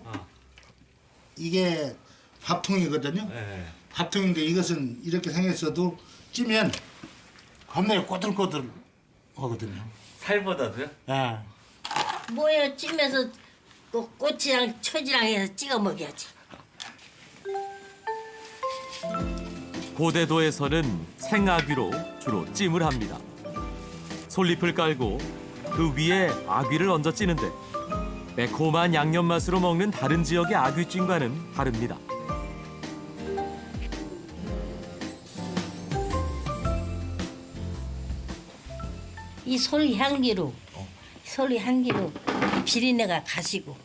이게 밥통이거든요. 밥통인데 이것은 이렇게 생겼어도 찌면 겁나게 꼬들꼬들 하거든요. 살보다도요? 예. 뭐예요? 찜에서 그 꼬치랑 초지랑 해서 찍어 먹여야지. 고대도에서는 생아귀로 주로 찜을 합니다. 솔잎을 깔고 그 위에 아귀를 얹어 찌는데 매콤한 양념 맛으로 먹는 다른 지역의 아귀찜과는 다릅니다. 이 솔 향기로 비린내가 가시고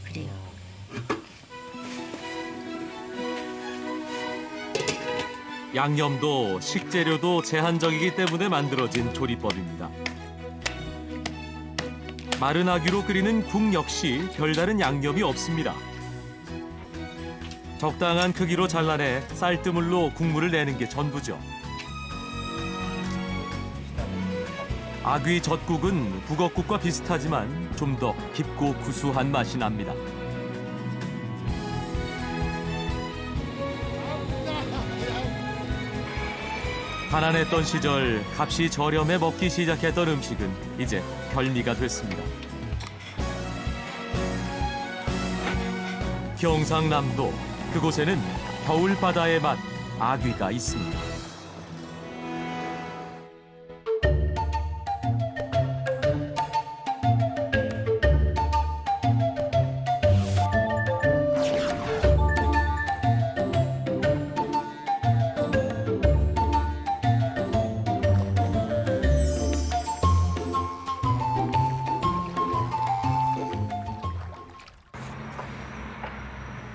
그래요. 양념도 식재료도 제한적이기 때문에 만들어진 조리법입니다. 마른 아귀로 끓이는 국 역시 별다른 양념이 없습니다. 적당한 크기로 잘라내 쌀뜨물로 국물을 내는 게 전부죠. 아귀 젓국은 북엇국과 비슷하지만 좀 더 깊고 구수한 맛이 납니다. 가난했던 시절 값이 저렴해 먹기 시작했던 음식은 이제 별미가 됐습니다. 경상남도 그곳에는 겨울바다의 맛 아귀가 있습니다.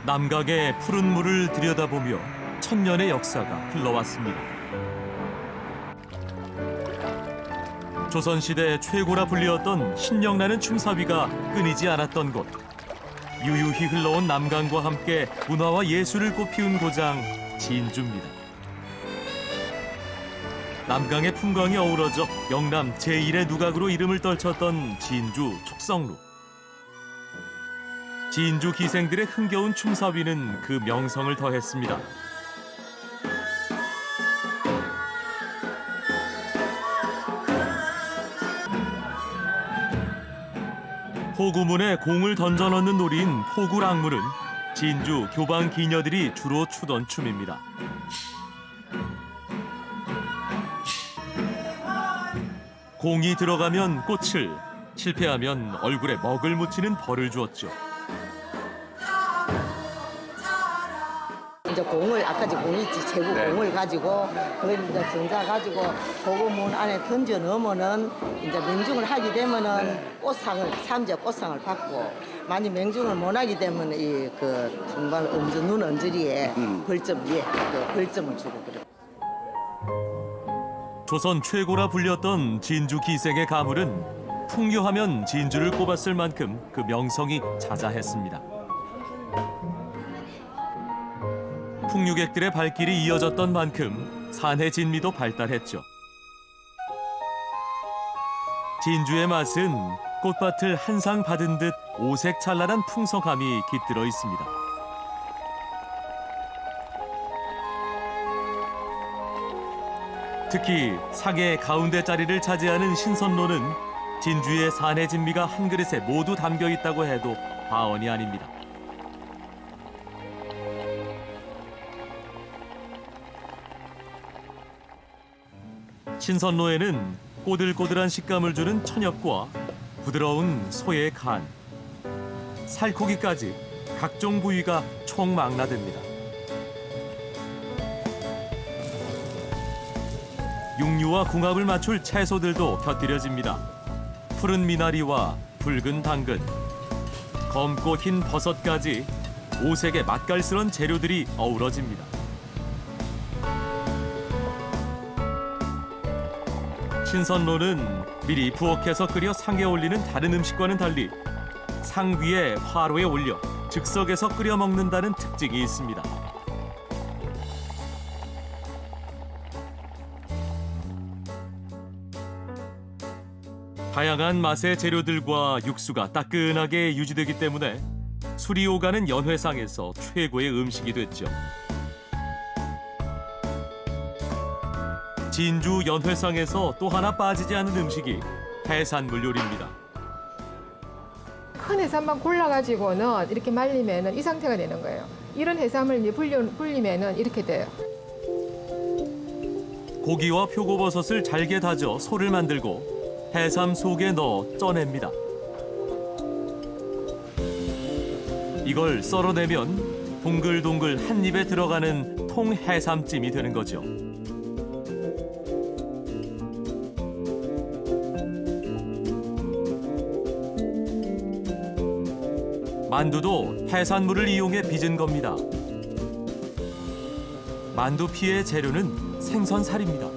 남강의 푸른 물을 들여다보며 천년의 역사가 흘러왔습니다. 조선시대 최고라 불리었던 신명나는 춤사위가 끊이지 않았던 곳. 유유히 흘러온 남강과 함께 문화와 예술을 꽃피운 고장 진주입니다. 남강의 풍광이 어우러져 영남 제1의 누각으로 이름을 떨쳤던 진주 촉성루. 진주 기생들의 흥겨운 춤사위는 그 명성을 더했습니다. 포구문에 공을 던져 넣는 놀이인 포구랑물은 진주 교방 기녀들이 주로 추던 춤입니다. 공이 들어가면 꽃을, 실패하면 얼굴에 먹을 묻히는 벌을 주었죠. 이제 공을 아까 저 공이 있지 제구 공을 가지고 그걸 이제 정자 가지고 포구문 안에 던져 넣으면은 이제 명중을 하게 되면은 꽃상을 삼재 꽃상을 받고 만약 명중을 못 하게 되면 이 그 정말 눈 언저리에 벌점 위에 그 벌점을 주고 그래. 조선 최고라 불렸던 진주 기생의 가물은 풍류하면 진주를 꼽았을 만큼 그 명성이 자자했습니다. 풍류객들의 발길이 이어졌던 만큼 산해 진미도 발달했죠. 진주의 맛은 꽃밭을 한 상 받은 듯 오색찬란한 풍성함이 깃들어 있습니다. 특히 상의 가운데 자리를 차지하는 신선로는 진주의 산해 진미가 한 그릇에 모두 담겨 있다고 해도 과언이 아닙니다. 신선로에는 꼬들꼬들한 식감을 주는 천엽과 부드러운 소의 간, 살코기까지 각종 부위가 총망라됩니다. 육류와 궁합을 맞출 채소들도 곁들여집니다. 푸른 미나리와 붉은 당근, 검고 흰 버섯까지 오색의 맛깔스런 재료들이 어우러집니다. 신선로는 미리 부엌에서 끓여 상에 올리는 다른 음식과는 달리 상 위에 화로에 올려 즉석에서 끓여 먹는다는 특징이 있습니다. 다양한 맛의 재료들과 육수가 따끈하게 유지되기 때문에 술이 오가는 연회상에서 최고의 음식이 됐죠. 진주 연회상에서 또 하나 빠지지 않는 음식이 해산물 요리입니다. 큰 해산만 골라가지고는 이렇게 말리면은 이 상태가 되는 거예요. 이런 해산물 이제 불리면은 이렇게 돼요. 고기와 표고버섯을 잘게 다져 소를 만들고 해삼 속에 넣어 쪄냅니다. 이걸 썰어내면 동글동글 한 입에 들어가는 통해삼찜이 되는 거죠. 만두도 해산물을 이용해 빚은 겁니다. 만두피의 재료는 생선살입니다.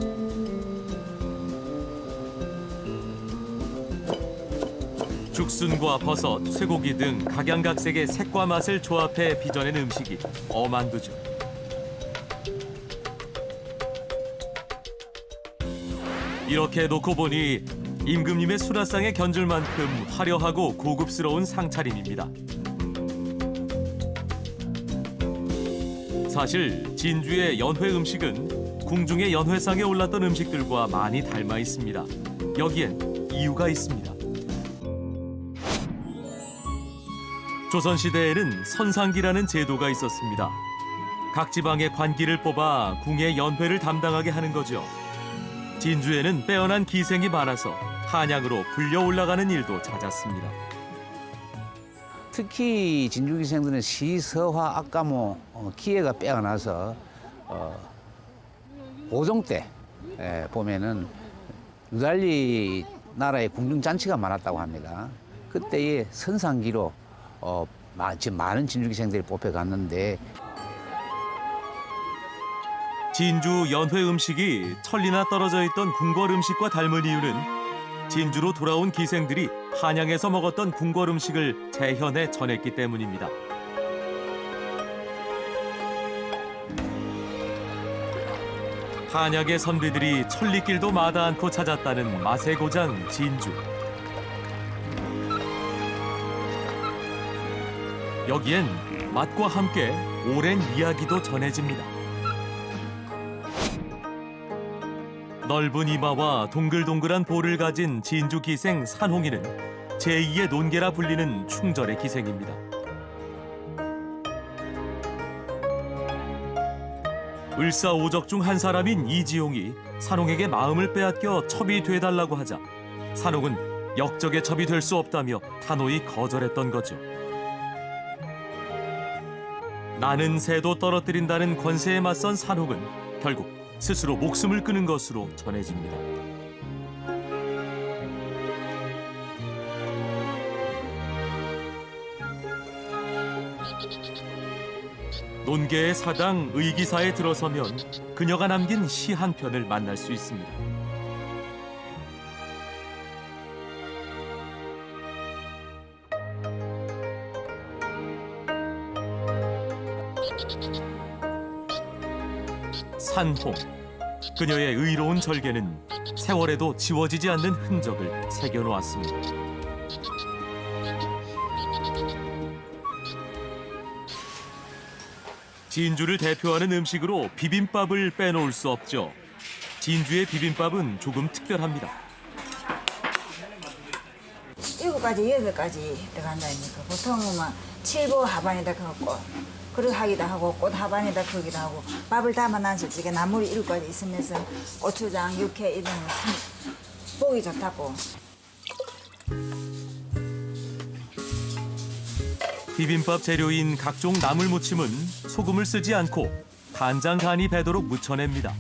죽순과 버섯, 쇠고기 등 각양각색의 색과 맛을 조합해 빚어낸 음식이 어만두죠. 이렇게 놓고 보니 임금님의 수라상에 견줄 만큼 화려하고 고급스러운 상차림입니다. 사실 진주의 연회 음식은 궁중의 연회상에 올랐던 음식들과 많이 닮아 있습니다. 여기엔 이유가 있습니다. 조선시대에는 선상기라는 제도가 있었습니다. 각 지방의 관기를 뽑아 궁의 연회를 담당하게 하는 거죠. 진주에는 빼어난 기생이 많아서 한양으로 불려 올라가는 일도 잦았습니다. 특히 진주기생들은 시서화 악가모 기회가 빼어나서 고종 때 보면은 유달리 나라에 궁중잔치가 많았다고 합니다. 그때의 선상기로 지금 많은 진주기생들이 뽑혀갔는데 진주 연회 음식이 천리나 떨어져 있던 궁궐 음식과 닮은 이유는 진주로 돌아온 기생들이 한양에서 먹었던 궁궐 음식을 재현해 전했기 때문입니다. 한약의 선비들이 천리길도 마다 않고 찾았다는 맛의 고장 진주. 여기엔 맛과 함께 오랜 이야기도 전해집니다. 넓은 이마와 동글동글한 볼을 가진 진주 기생 산홍이는 제2의 논개라 불리는 충절의 기생입니다. 을사오적 중 한 사람인 이지용이 산홍에게 마음을 빼앗겨 첩이 돼달라고 하자 산홍은 역적의 첩이 될 수 없다며 단호히 거절했던 거죠. 나는 새도 떨어뜨린다는 권세에 맞선 산홍은 결국 스스로 목숨을 끊은 것으로 전해집니다. 논계의 사당 의기사에 들어서면 그녀가 남긴 시 한 편을 만날 수 있습니다. 산홍, 그녀의 의로운 절개는 세월에도 지워지지 않는 흔적을 새겨놓았습니다. 진주를 대표하는 음식으로 비빔밥을 빼놓을 수 없죠. 진주의 비빔밥은 조금 특별합니다. 7가지, 8가지 들어간다니까. 보통은 막 7보 하반에다 갖고 그릇 하기도 하고 꽃 하반에다 그기도 하고 밥을 담아놨을 적에 나물이 7가지 있으면서 고추장, 육회 이런 거 보기 좋다고. 비빔밥 재료인 각종 나물 무침은 소금을 쓰지 않고 간장 간이 배도록 무쳐냅니다.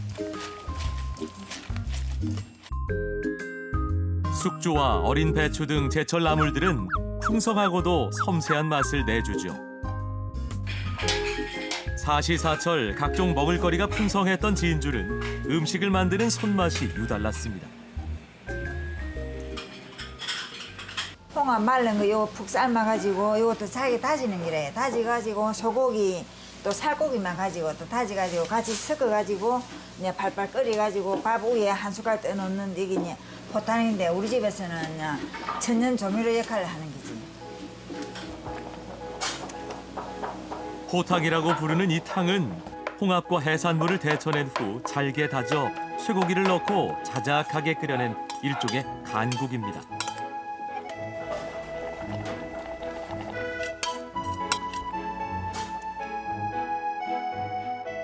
숙주와 어린 배추 등 제철 나물들은 풍성하고도 섬세한 맛을 내주죠. 사시사철 각종 먹을거리가 풍성했던 진주는 음식을 만드는 손맛이 유달랐습니다. 홍합 말른 거 요거 푹 삶아가지고 요것도 자기 다지는 기래. 다지가지고 소고기 또 살코기만 가지고 또 다지가지고 같이 섞어가지고 이제 팔팔 끓여가지고 밥 위에 한 숟갈 떠놓는 이게 이제 포탕인데 우리 집에서는 그냥 천연 조미료 역할을 하는 거지. 호탕이라고 부르는 이 탕은 홍합과 해산물을 데쳐낸 후 잘게 다져 쇠고기를 넣고 자작하게 끓여낸 일종의 간국입니다.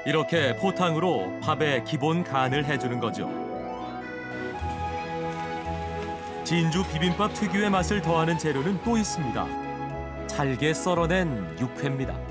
이렇게 포탕으로 밥에 기본 간을 해주는 거죠. 진주 비빔밥 특유의 맛을 더하는 재료는 또 있습니다. 잘게 썰어낸 육회입니다.